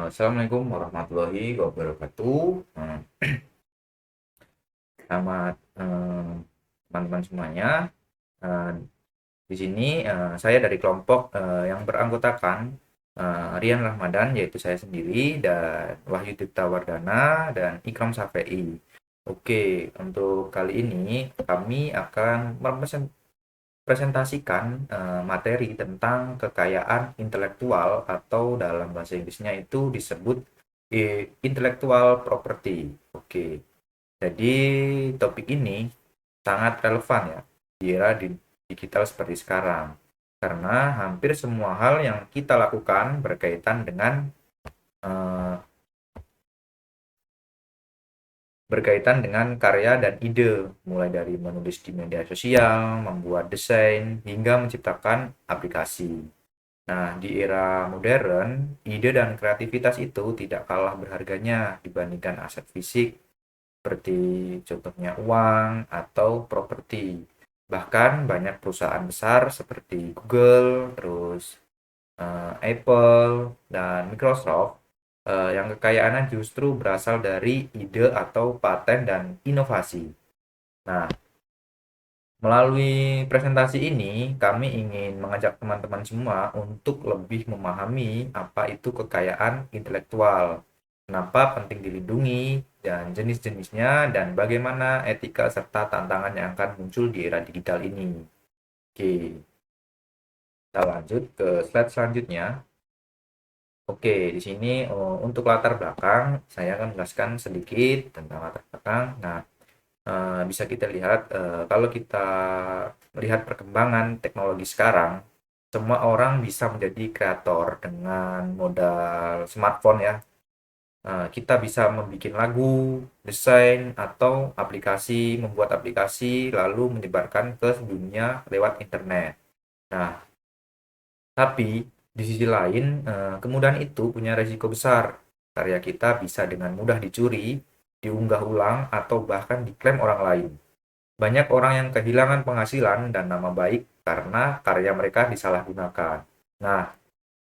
Assalamualaikum warahmatullahi wabarakatuh. Selamat teman-teman semuanya. Eh, di sini saya dari kelompok yang beranggotakan Rian Rahmadan, yaitu saya sendiri, dan Wahyu Tirta Wardana dan Ikram Safei. Oke, untuk kali ini kami akan presentasikan materi tentang kekayaan intelektual atau dalam bahasa Inggrisnya itu disebut intellectual property. Oke, jadi topik ini sangat relevan ya di era digital seperti sekarang. Karena hampir semua hal yang kita lakukan berkaitan dengan eh, karya dan ide, mulai dari menulis di media sosial, membuat desain, hingga menciptakan aplikasi. Nah, di era modern, ide dan kreativitas itu tidak kalah berharganya dibandingkan aset fisik seperti contohnya uang atau properti. Bahkan banyak perusahaan besar seperti Google, terus Apple, dan Microsoft yang kekayaannya justru berasal dari ide atau paten dan inovasi. Nah, melalui presentasi ini, kami ingin mengajak teman-teman semua untuk lebih memahami apa itu kekayaan intelektual, kenapa penting dilindungi, dan jenis-jenisnya, dan bagaimana etika serta tantangan yang akan muncul di era digital ini. Oke, kita lanjut ke slide selanjutnya. Oke, di sini untuk latar belakang, saya akan menjelaskan sedikit tentang latar belakang. Nah, bisa kita lihat kalau kita melihat perkembangan teknologi sekarang, semua orang bisa menjadi kreator dengan modal smartphone ya. Kita bisa membuat lagu, desain, atau membuat aplikasi, lalu menyebarkan ke dunia lewat internet. Nah, tapi di sisi lain, kemudahan itu punya resiko besar. Karya kita bisa dengan mudah dicuri, diunggah ulang, atau bahkan diklaim orang lain. Banyak orang yang kehilangan penghasilan dan nama baik karena karya mereka disalahgunakan. Nah,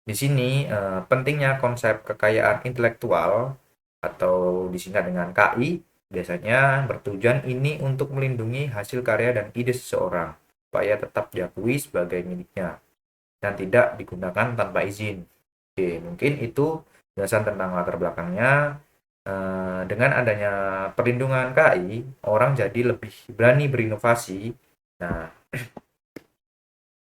di sini pentingnya konsep kekayaan intelektual atau disingkat dengan KI biasanya bertujuan ini untuk melindungi hasil karya dan ide seseorang supaya tetap diakui sebagai miliknya dan tidak digunakan tanpa izin. Oke, mungkin itu penjelasan tentang latar belakangnya. Dengan adanya perlindungan KI, orang jadi lebih berani berinovasi. Nah,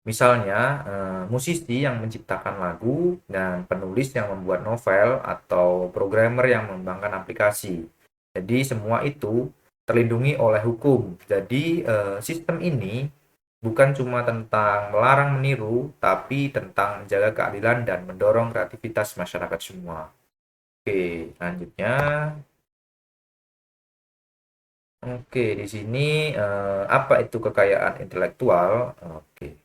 misalnya musisi yang menciptakan lagu dan penulis yang membuat novel atau programmer yang mengembangkan aplikasi. Jadi semua itu terlindungi oleh hukum. Jadi sistem ini bukan cuma tentang melarang meniru, tapi tentang menjaga keadilan dan mendorong kreativitas masyarakat semua. Oke, selanjutnya. Oke, di sini apa itu kekayaan intelektual? Oke.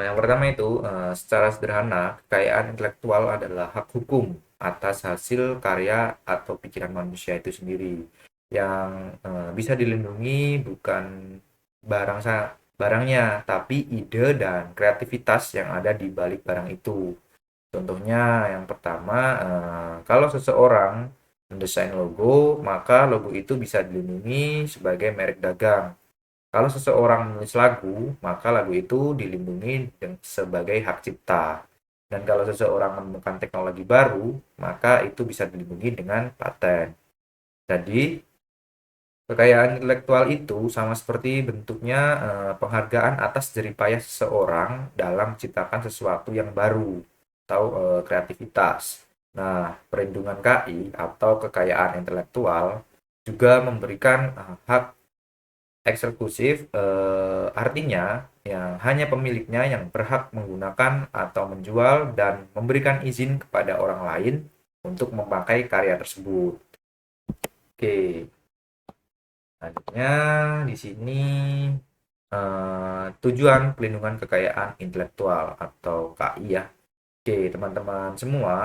Yang pertama itu, secara sederhana, kekayaan intelektual adalah hak hukum atas hasil karya atau pikiran manusia itu sendiri, yang bisa dilindungi bukan barangnya, tapi ide dan kreativitas yang ada di balik barang itu. Contohnya, yang pertama, kalau seseorang mendesain logo, maka logo itu bisa dilindungi sebagai merek dagang. Kalau seseorang menulis lagu, maka lagu itu dilindungi sebagai hak cipta. Dan kalau seseorang menemukan teknologi baru, maka itu bisa dilindungi dengan paten. Jadi, kekayaan intelektual itu sama seperti bentuknya penghargaan atas jeripayah seseorang dalam menciptakan sesuatu yang baru atau kreativitas. Nah, perlindungan KI atau kekayaan intelektual juga memberikan hak eksklusif, artinya yang hanya pemiliknya yang berhak menggunakan atau menjual dan memberikan izin kepada orang lain untuk memakai karya tersebut. Oke, selanjutnya di sini tujuan pelindungan kekayaan intelektual atau KI ya. Oke, teman-teman semua,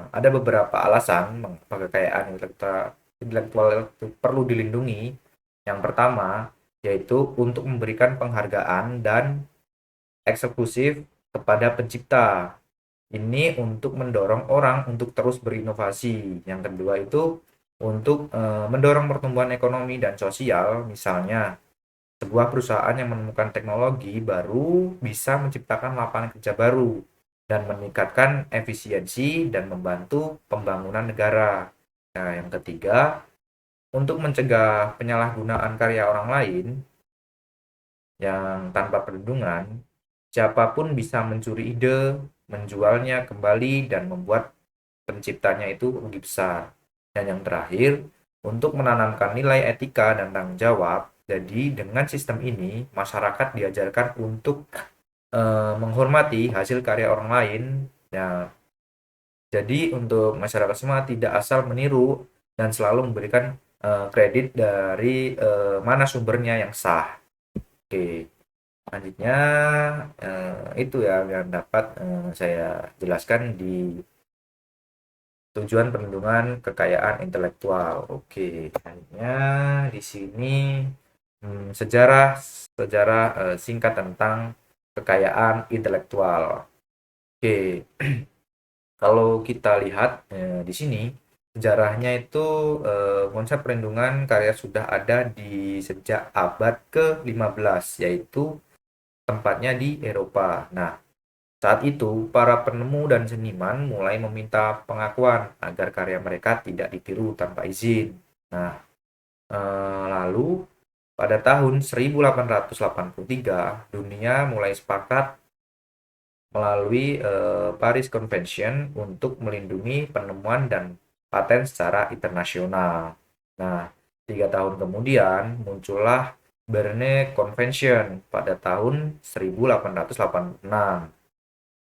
ada beberapa alasan mengapa kekayaan intelektual itu perlu dilindungi. Yang pertama, yaitu untuk memberikan penghargaan dan eksklusif kepada pencipta. Ini untuk mendorong orang untuk terus berinovasi. Yang kedua itu untuk mendorong pertumbuhan ekonomi dan sosial, misalnya sebuah perusahaan yang menemukan teknologi baru bisa menciptakan lapangan kerja baru dan meningkatkan efisiensi dan membantu pembangunan negara. Nah, yang ketiga, untuk mencegah penyalahgunaan karya orang lain yang tanpa perlindungan, siapapun bisa mencuri ide, menjualnya kembali, dan membuat penciptanya itu rugi besar. Dan yang terakhir, untuk menanamkan nilai etika dan tanggung jawab. Jadi dengan sistem ini, masyarakat diajarkan untuk menghormati hasil karya orang lain. Ya, jadi untuk masyarakat semua tidak asal meniru dan selalu memberikan kredit dari mana sumbernya yang sah. Oke, selanjutnya itu ya yang dapat saya jelaskan di tujuan perlindungan kekayaan intelektual. Oke, selanjutnya di sini sejarah sejarah singkat tentang kekayaan intelektual. Oke, kalau kita lihat di sini sejarahnya itu konsep perlindungan karya sudah ada di sejak abad ke-15, yaitu tempatnya di Eropa. Nah, saat itu para penemu dan seniman mulai meminta pengakuan agar karya mereka tidak ditiru tanpa izin. Nah, lalu pada tahun 1883 dunia mulai sepakat melalui Paris Convention untuk melindungi penemuan dan paten secara internasional. Nah, 3 tahun kemudian muncullah Berne Convention pada tahun 1886.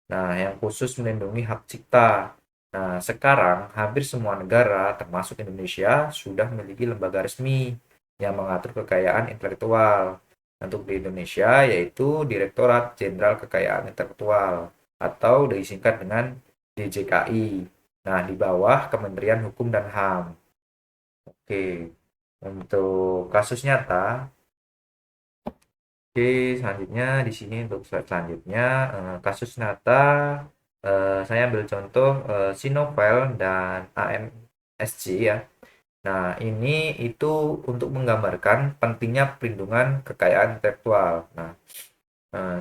Nah, yang khusus melindungi hak cipta. Nah, sekarang hampir semua negara, termasuk Indonesia, sudah memiliki lembaga resmi yang mengatur kekayaan intelektual. Untuk di Indonesia, yaitu Direktorat Jenderal Kekayaan Intelektual atau disingkat dengan DJKI. Nah, di bawah Kementerian Hukum dan HAM. Oke, untuk kasus nyata, oke, selanjutnya di sini untuk slide selanjutnya kasus nyata saya ambil contoh Sinovel dan AMSC ya. Nah, ini itu untuk menggambarkan pentingnya perlindungan kekayaan intelektual. Nah,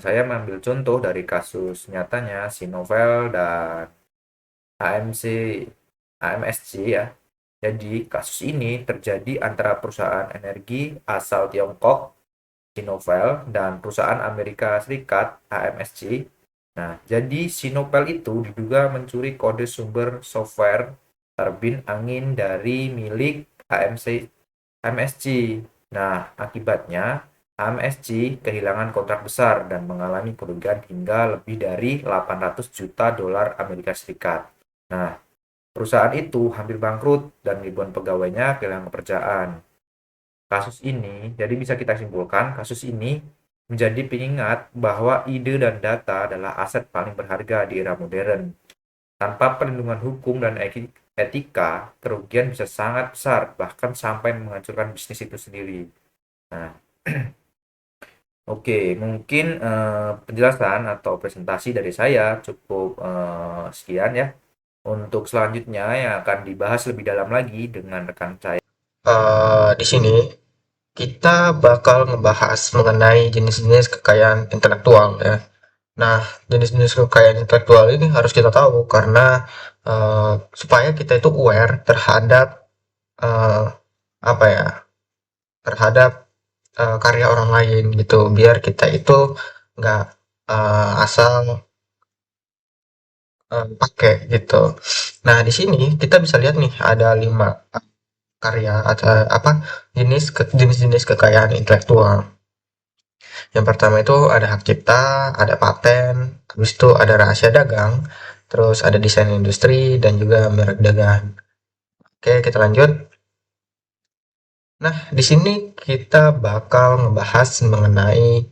saya mengambil contoh dari kasus nyatanya Sinovel dan AMC AMSC ya. Jadi, kasus ini terjadi antara perusahaan energi asal Tiongkok Sinovel dan perusahaan Amerika Serikat AMSC. Nah, jadi Sinopel itu diduga mencuri kode sumber software turbin angin dari milik AMSC. Nah, akibatnya AMSC kehilangan kontrak besar dan mengalami kerugian hingga lebih dari 800 juta dolar Amerika Serikat. Nah, perusahaan itu hampir bangkrut dan ribuan pegawainya kehilangan pekerjaan. Kasus ini, jadi bisa kita simpulkan, kasus ini menjadi pengingat bahwa ide dan data adalah aset paling berharga di era modern. Tanpa perlindungan hukum dan etika, kerugian bisa sangat besar, bahkan sampai menghancurkan bisnis itu sendiri. Nah, oke, mungkin penjelasan atau presentasi dari saya cukup sekian ya. Untuk selanjutnya yang akan dibahas lebih dalam lagi dengan rekan saya. Di sini kita bakal ngebahas mengenai jenis-jenis kekayaan intelektual ya. Nah, jenis-jenis kekayaan intelektual ini harus kita tahu karena supaya kita itu aware terhadap eh, apa ya, terhadap karya orang lain gitu, biar kita itu nggak asal pakai gitu. Nah, di sini kita bisa lihat nih ada 5 karya atau apa jenis-jenis kekayaan intelektual. Yang pertama itu ada hak cipta, ada paten, habis itu ada rahasia dagang, terus ada desain industri dan juga merek dagang. Oke, kita lanjut. Nah, di sini kita bakal ngebahas mengenai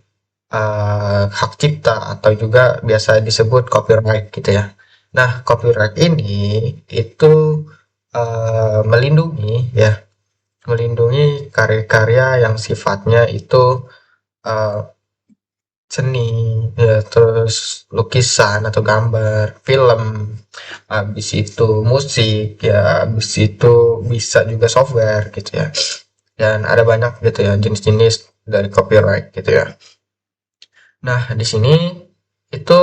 hak cipta atau juga biasa disebut copyright gitu ya. Nah, copyright ini itu melindungi ya, melindungi karya-karya yang sifatnya itu eh, seni, ya terus lukisan atau gambar, film, habis itu musik, ya habis itu bisa juga software gitu ya. Dan ada banyak gitu ya jenis-jenis dari copyright gitu ya. Nah, di sini itu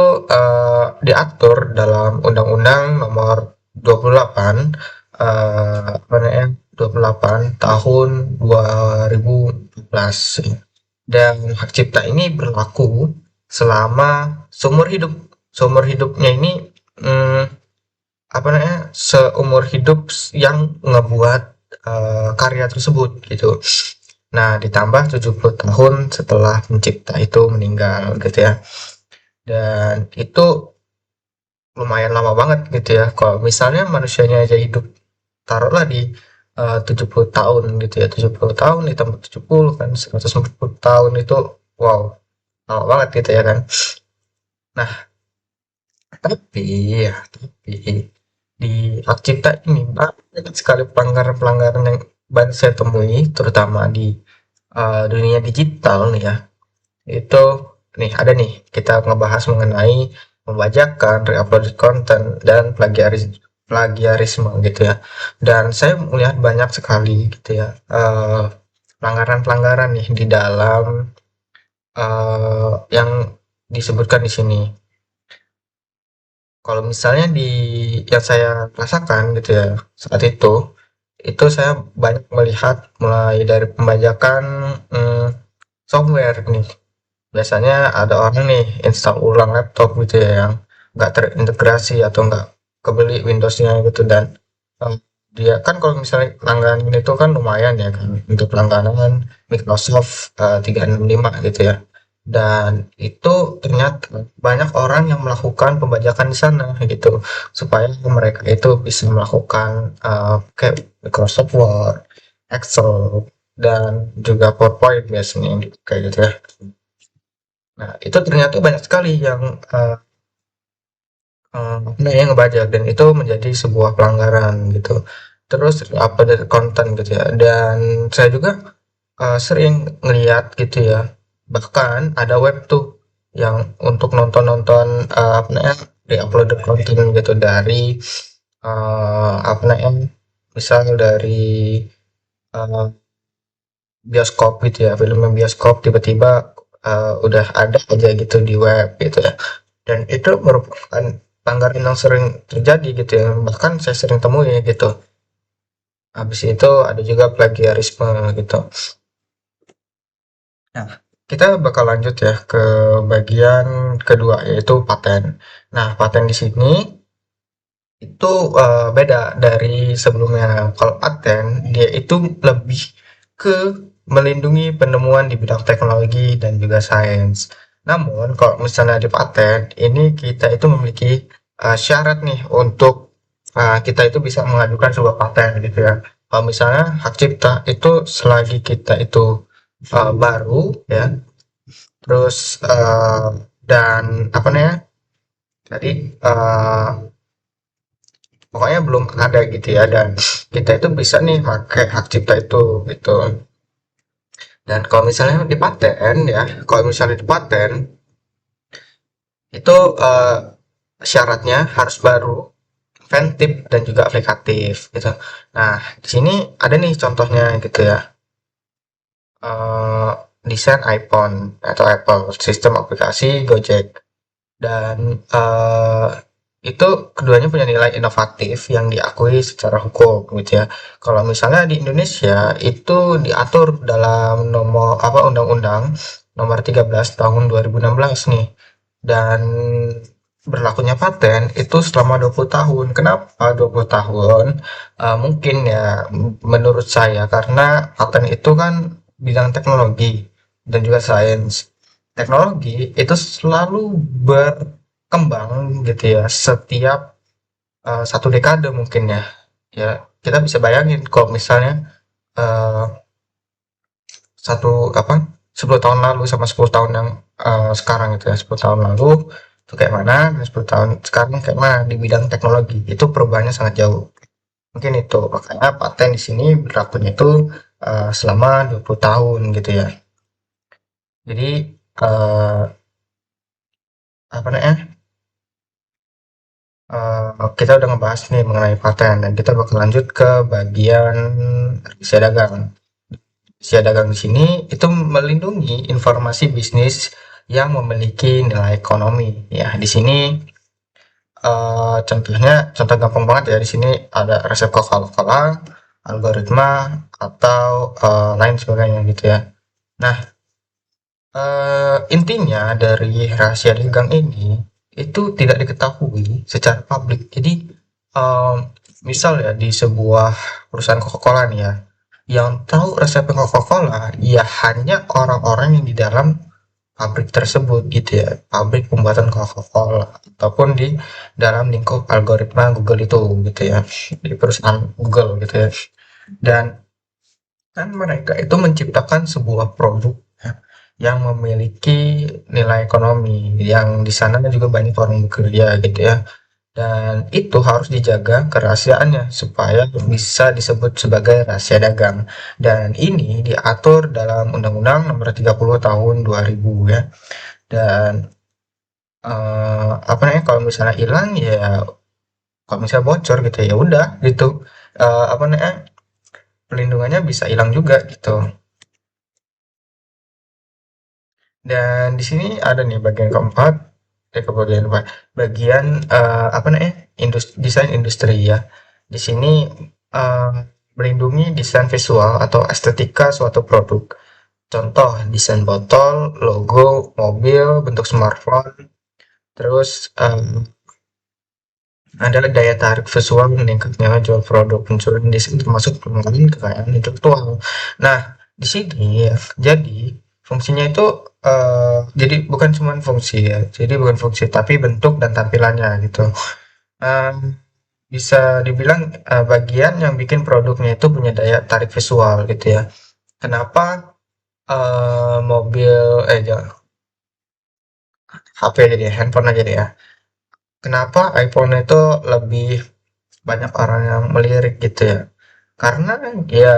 diatur dalam Undang-Undang Nomor 28 apa namanya 28 tahun 2014. Dan hak cipta ini berlaku selama seumur hidup. Seumur hidupnya ini hmm, apa namanya seumur hidup yang ngebuat karya tersebut gitu. Nah, ditambah 70 tahun setelah pencipta itu meninggal gitu ya. Dan itu lumayan lama banget gitu ya. Kalau misalnya manusianya aja hidup taruhlah di 70 tahun gitu ya. 70 tahun ditambah 70 kan 140 tahun itu wow, lama banget gitu ya kan. Nah, tapi tapi di hak cipta ini banyak sekali pelanggaran-pelanggaran yang banyak saya temui terutama di dunia digital nih ya. Itu nih ada nih kita ngebahas mengenai pembajakan, reupload konten dan plagiarisme gitu ya. Dan saya melihat banyak sekali gitu ya pelanggaran-pelanggaran nih di dalam yang disebutkan di sini. Kalau misalnya di yang saya rasakan gitu ya saat itu saya banyak melihat mulai dari pembajakan hmm, software nih. Biasanya ada orang nih install ulang laptop gitu ya yang nggak terintegrasi atau nggak kebeli Windows-nya gitu dan eh, dia kan kalau misalnya langganan itu kan lumayan ya kan untuk langganan Microsoft 365 gitu ya. Dan itu ternyata banyak orang yang melakukan pembajakan di sana gitu supaya mereka itu bisa melakukan kayak Microsoft Word, Excel dan juga PowerPoint biasanya kayak gitu ya. Nah, itu ternyata banyak sekali yang nah, yang ngebajak dan itu menjadi sebuah pelanggaran gitu. Terus upload konten gitu ya. Dan saya juga sering ngeliat gitu ya. Bahkan ada web tuh yang untuk nonton-nonton apa namanya di-upload konten gitu dari apa namanya misal dari eh, bioskop gitu ya, film bioskop tiba-tiba udah ada aja gitu di web gitu ya. Dan itu merupakan pelanggaran yang sering terjadi gitu ya, bahkan saya sering temui gitu. Habis itu ada juga plagiarisme gitu. Nah, kita bakal lanjut ya ke bagian kedua yaitu paten. Nah, paten di sini itu beda dari sebelumnya. Kalau paten dia itu lebih ke melindungi penemuan di bidang teknologi dan juga sains. Namun kalau misalnya di paten ini kita itu memiliki syarat nih untuk kita itu bisa mengajukan sebuah paten gitu ya. Kalau misalnya hak cipta itu selagi kita itu baru ya, terus dan apa namanya tadi pokoknya belum ada gitu ya dan kita itu bisa nih pakai hak cipta itu gitu. Dan kalau misalnya di paten ya, kalau misalnya di paten itu syaratnya harus baru, inventif dan juga aplikatif gitu. Nah, di sini ada nih contohnya gitu ya. Eh, Desain iPhone atau Apple sistem aplikasi Gojek dan itu keduanya punya nilai inovatif yang diakui secara hukum gitu ya. Kalau misalnya di Indonesia itu diatur dalam nomor apa Undang-Undang Nomor 13 Tahun 2016 nih. Dan berlakunya paten itu selama 20 tahun. Kenapa 20 tahun? Mungkin ya menurut saya karena paten itu kan bidang teknologi dan juga sains. Teknologi itu selalu berkembang gitu ya setiap satu dekade mungkin ya. Ya, kita bisa bayangin kalau misalnya eh, satu apa 10 tahun lalu sama 10 tahun yang sekarang gitu ya 10 tahun lalu itu kayak mana dan 10 tahun sekarang kayak mana di bidang teknologi itu perubahannya sangat jauh mungkin itu makanya paten di sini berlakunya itu selama 20 tahun gitu ya jadi apa namanya, kita udah ngebahas nih mengenai paten dan kita bakal lanjut ke bagian rahasia dagang. Rahasia dagang di sini itu melindungi informasi bisnis yang memiliki nilai ekonomi. Ya, di sini contohnya, contoh gampang banget ya, di sini ada resep Coca-Cola, algoritma, atau lain sebagainya gitu ya. Nah, intinya dari rahasia dagang ini itu tidak diketahui secara publik. Jadi, eee, misal ya di sebuah perusahaan Coca-Cola nih ya, yang tahu resep Coca-Cola ya hanya orang-orang yang di dalam pabrik tersebut gitu ya, pabrik pembuatan Coca-Cola ataupun di dalam lingkup algoritma Google itu gitu ya, di perusahaan Google gitu ya. Dan kan mereka itu menciptakan sebuah produk ya, yang memiliki nilai ekonomi yang di sana juga banyak orang bekerja gitu ya. Dan itu harus dijaga kerahasiaannya supaya bisa disebut sebagai rahasia dagang. Dan ini diatur dalam Undang-Undang Nomor 30 Tahun 2000 ya. Dan apa namanya, kalau misalnya hilang ya, kalau misalnya bocor gitu ya udah gitu. Apa namanya, pelindungannya bisa hilang juga gitu. Dan di sini ada nih bagian keempat, ke bagian apa? Bagian apa namanya? Desain industri ya. Di sini eh, melindungi desain visual atau estetika suatu produk. Contoh desain botol, logo, mobil, bentuk smartphone, terus adalah daya tarik visual meningkatnya jual produk pencurian desain termasuk pengembangan kekayaan intelektual. Nah, di sini ya, jadi fungsinya itu jadi bukan cuma fungsi ya, jadi bukan fungsi tapi bentuk dan tampilannya gitu. Em, Bisa dibilang bagian yang bikin produknya itu punya daya tarik visual gitu ya. Kenapa mobil jangan HP aja deh, handphone aja deh ya. Kenapa iPhone itu lebih banyak orang yang melirik gitu ya, karena ya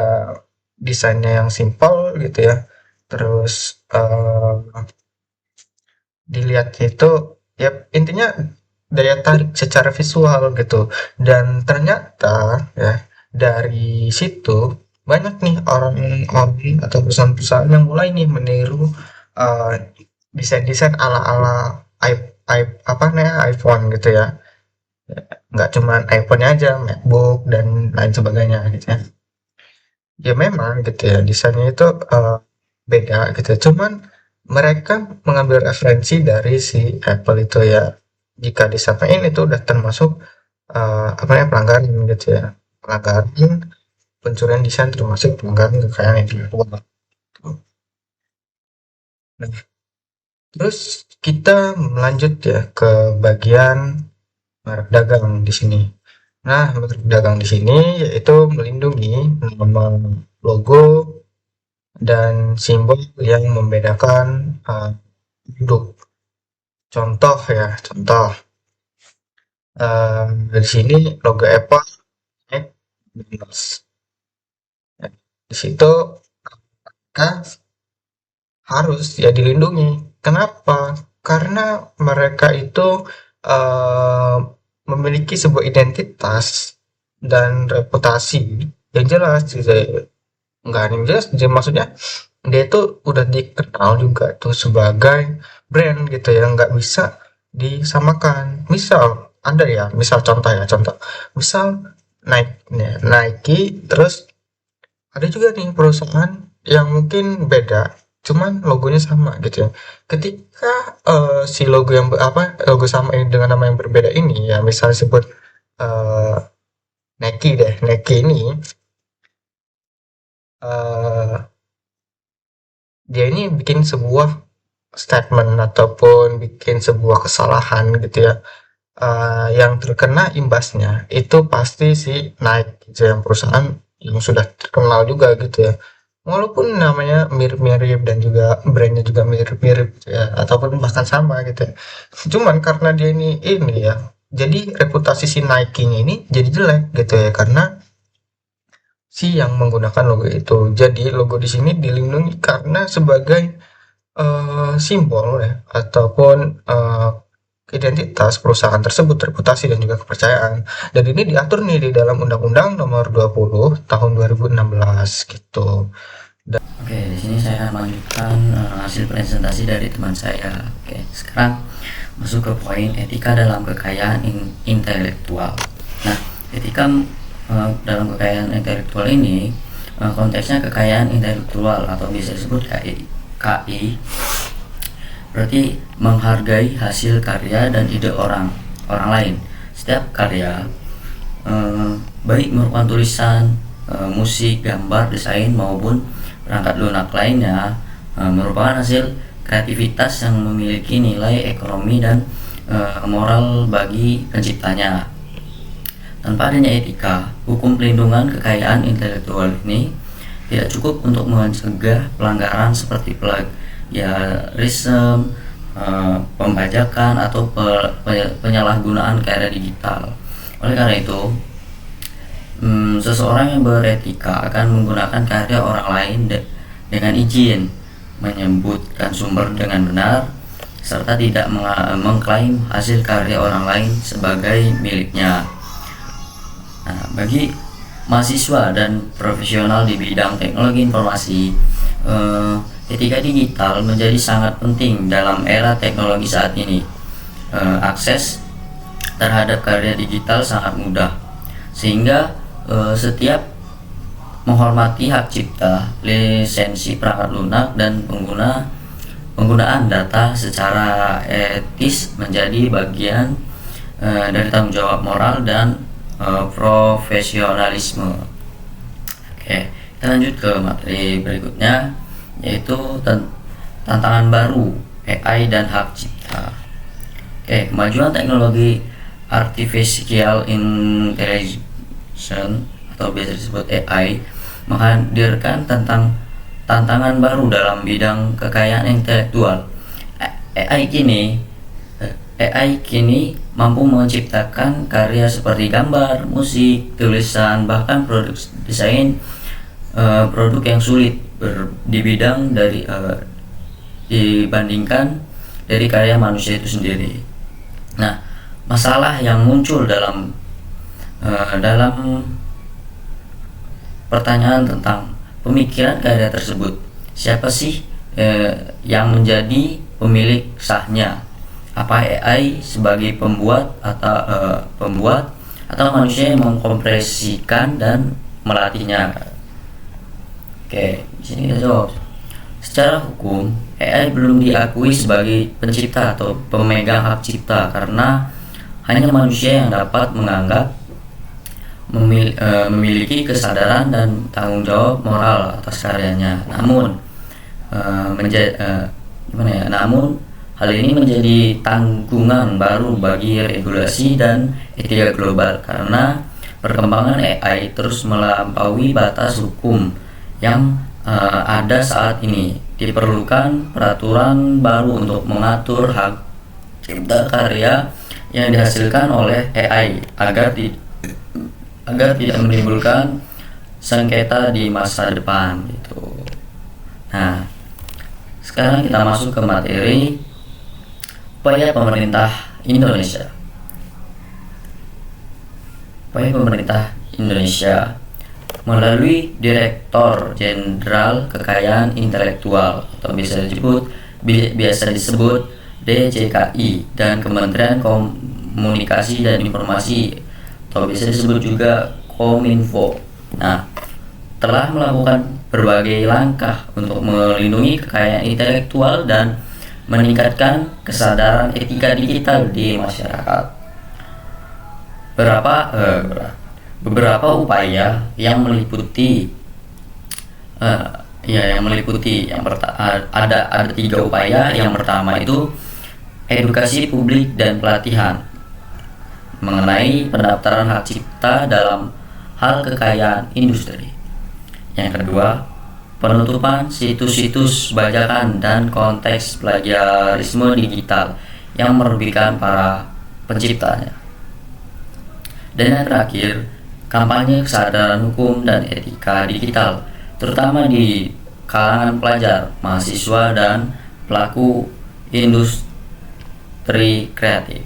desainnya yang simpel gitu ya, terus dilihat itu ya intinya daya tarik secara visual gitu. Dan ternyata ya dari situ banyak nih orang-orang atau perusahaan-perusahaan yang mulai nih meniru eh, desain-desain ala-ala apa namanya iPhone gitu ya, nggak cuman iPhone aja, MacBook dan lain sebagainya gitu ya. Ya memang gitu ya, desainnya itu beda gitu. Cuman mereka mengambil referensi dari si Apple itu ya. Jika disampaikan itu udah termasuk apa namanya pelanggaran gitu ya. Pelanggaran pencurian desain termasuk pelanggaran kekayaan intelektual. Nah, terus kita melanjut ya ke bagian merek dagang di sini. Nah, merek dagang di sini yaitu melindungi nama, logo, dan simbol yang membedakan produk. Contoh ya, contoh di sini logo Apple, McDonald's. Ya, di situ kan harus ya dilindungi. Kenapa? Karena mereka itu eh, memiliki sebuah identitas dan reputasi yang jelas gitu. Nggak ada yang jelas, jadi maksudnya dia itu udah dikenal juga tuh sebagai brand gitu ya, nggak bisa disamakan. Misal ada ya, misal contoh ya, contoh misal Nike, Nike, terus ada juga nih perusahaan yang mungkin beda cuman logonya sama gitu ya. Ketika si logo yang logo sama ini dengan nama yang berbeda ini ya, misal sebut eh, Nike deh, Nike ini eh, dia ini bikin sebuah statement ataupun bikin sebuah kesalahan gitu ya, yang terkena imbasnya itu pasti si Nike gitu ya, perusahaan yang sudah terkenal juga gitu ya. Walaupun namanya mirip-mirip dan juga brandnya juga mirip-mirip gitu ya, ataupun bahkan sama gitu ya. Cuman karena dia ini ya, jadi reputasi si Nike-nya ini jadi jelek gitu ya, karena si yang menggunakan logo itu. Jadi logo di sini dilindungi karena sebagai simbol ya ataupun identitas perusahaan tersebut, reputasi dan juga kepercayaan. Dan ini diatur nih di dalam Undang-Undang Nomor 20 Tahun 2016 gitu. Oke, di sini saya akan melanjutkan hasil presentasi dari teman saya. Oke, sekarang masuk ke poin etika dalam kekayaan intelektual. Nah, etika dalam kekayaan intelektual ini konteksnya kekayaan intelektual atau bisa disebut KI, berarti menghargai hasil karya dan ide orang lain. Setiap karya baik merupakan tulisan, musik, gambar, desain maupun perangkat lunak lainnya merupakan hasil kreativitas yang memiliki nilai ekonomi dan moral bagi penciptanya. Tanpa adanya etika, hukum pelindungan kekayaan intelektual ini tidak cukup untuk mencegah pelanggaran seperti plagiarisme, pembajakan atau penyalahgunaan karya digital. Oleh karena itu, seseorang yang beretika akan menggunakan karya orang lain dengan izin, menyebutkan sumber dengan benar, serta tidak mengklaim hasil karya orang lain sebagai miliknya. Nah, bagi mahasiswa dan profesional di bidang teknologi informasi, etika digital menjadi sangat penting dalam era teknologi saat ini. Akses terhadap karya digital sangat mudah, sehingga setiap menghormati hak cipta, lisensi perangkat lunak, dan penggunaan data secara etis menjadi bagian dari tanggung jawab moral dan profesionalisme. Oke, kita lanjut ke materi berikutnya, yaitu tantangan baru AI dan hak cipta. Oke, kemajuan teknologi artificial intelligence atau biasa disebut AI menghadirkan tantangan baru dalam bidang kekayaan intelektual. AI kini mampu menciptakan karya seperti gambar, musik, tulisan, bahkan produk desain, produk yang sulit di bidang dibandingkan dari karya manusia itu sendiri. Nah, masalah yang muncul dalam pertanyaan tentang pemikiran karya tersebut, siapa sih yang menjadi pemilik sahnya? Apa AI sebagai pembuat atau manusia yang mengkompresikan dan melatihnya? Oke, di sini kita jawab. Secara hukum, AI belum diakui sebagai pencipta atau pemegang hak cipta karena hanya manusia yang dapat menganggap memiliki kesadaran dan tanggung jawab moral atas karyanya. Namun hal ini menjadi tanggungan baru bagi regulasi dan etika global karena perkembangan AI terus melampaui batas hukum yang ada saat ini. Diperlukan peraturan baru untuk mengatur hak cipta karya yang dihasilkan oleh AI agar tidak menimbulkan sengketa di masa depan gitu. Nah, sekarang kita masuk ke materi upaya pemerintah Indonesia. Upaya pemerintah Indonesia melalui Direktur Jenderal Kekayaan Intelektual atau biasa disebut DJKI dan Kementerian Komunikasi dan Informasi atau bisa disebut juga Kominfo. Nah, telah melakukan berbagai langkah untuk melindungi kekayaan intelektual dan meningkatkan kesadaran etika digital di masyarakat. Beberapa upaya yang meliputi ada 3 upaya. Yang pertama itu edukasi publik dan pelatihan mengenai pendaftaran hak cipta dalam hal kekayaan industri. Yang kedua, penutupan situs-situs bajakan dan konteks plagiarisme digital yang merugikan para penciptanya. Dan yang terakhir, kampanye kesadaran hukum dan etika digital, terutama di kalangan pelajar, mahasiswa, dan pelaku industri kreatif.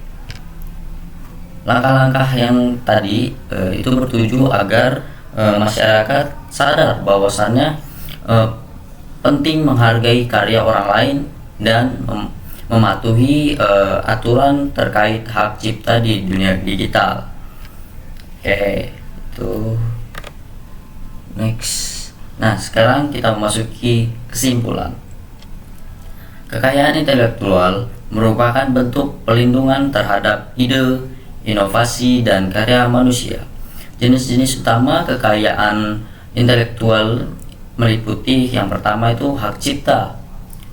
Langkah-langkah yang tadi itu bertuju agar masyarakat sadar bahwasannya penting menghargai karya orang lain dan mematuhi aturan terkait hak cipta di dunia digital. Oke, itu next. Nah, sekarang kita memasuki kesimpulan. Kekayaan intelektual merupakan bentuk pelindungan terhadap ide, inovasi, dan karya manusia. Jenis-jenis utama kekayaan intelektual meliputi yang pertama itu hak cipta.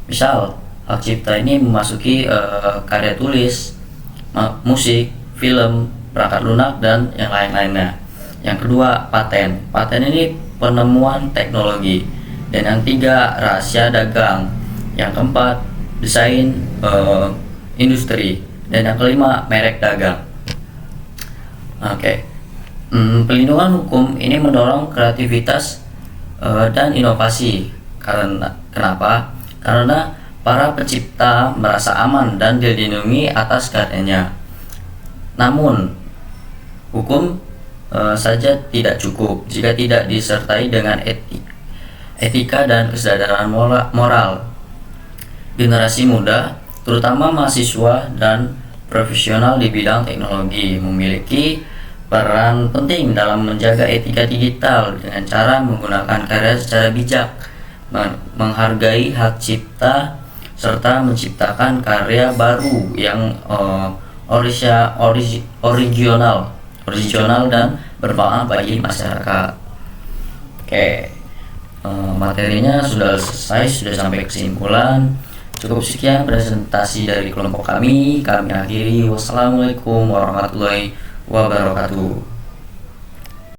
Misal, hak cipta ini memasuki karya tulis, musik, film, perangkat lunak, dan yang lain-lainnya. Yang kedua, paten. Paten ini penemuan teknologi. Dan yang tiga, rahasia dagang. Yang keempat, desain industri. Dan yang kelima, merek dagang. Oke. Pelindungan hukum ini mendorong kreativitas dan inovasi. Kenapa? Karena para pencipta merasa aman dan dilindungi atas karyanya. Namun, hukum saja tidak cukup jika tidak disertai dengan etika dan kesadaran moral. Generasi muda, terutama mahasiswa dan profesional di bidang teknologi, memiliki peran penting dalam menjaga etika digital dengan cara menggunakan karya secara bijak, menghargai hak cipta, serta menciptakan karya baru yang original dan bermanfaat bagi masyarakat. Oke, materinya sudah selesai, sudah sampai kesimpulan. Cukup sekian presentasi dari kelompok kami. Kami akhiri. Wassalamualaikum warahmatullahi wabarakatuh.